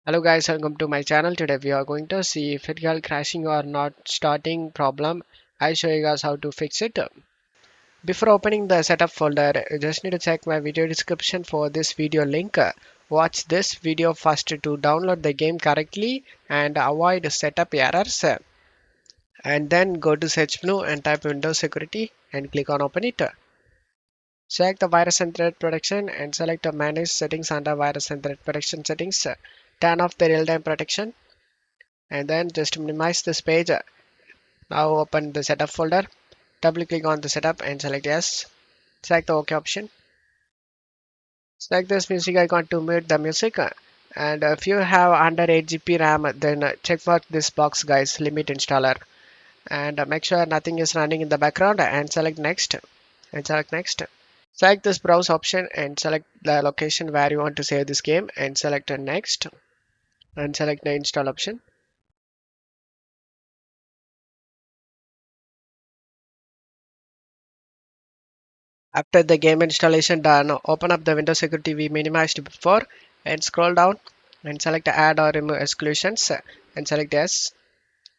Hello guys, welcome to my channel. Today we are going to see FitGirl crashing or not starting problem. I show you guys how to fix it. Before opening the setup folder, you just need to check my video description for this video link. Watch this video first to download the game correctly and avoid setup errors. And then go to search menu and type Windows Security and click on open it. Select the virus and threat protection and select the manage settings under virus and threat protection settings. Turn off the real-time protection and then just minimize this page. Now open the setup folder, double click on the setup and select yes. Select the OK option. Select this music icon to mute the music. And if you have under 8 GB RAM, then check for this box guys, limit installer. And make sure nothing is running in the background and select next. And select next. Select this browse option and select the location where you want to save this game and select next. And select the install option. After the game installation done, open up the Windows security we minimized before and scroll down and select add or remove exclusions and select yes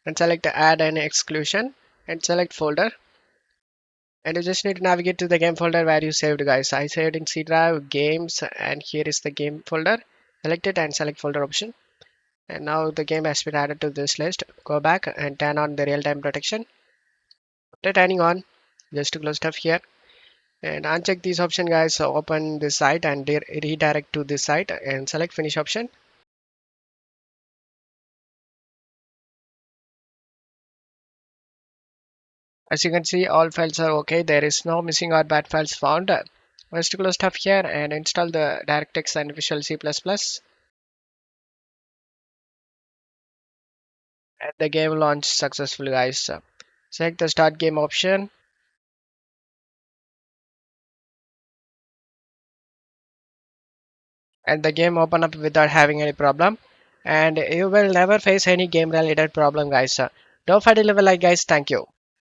and select add an exclusion and select folder, and you just need to navigate to the game folder where you saved guys. I saved in C drive games and here is the game folder. Select it and select folder option, and now the game has been added to this list. Go back and turn on the real-time protection. After turning on, just to close stuff here and uncheck this option guys. So open this site and redirect to this site and select finish option. As you can see, all files are okay. There is no missing or bad files found. Let's to close stuff here and install the DirectX and Visual C++, and the game launched successfully guys. Select the start game option and the game open up without having any problem, and you will never face any game related problem guys. Don't forget to leave a like guys. Thank you.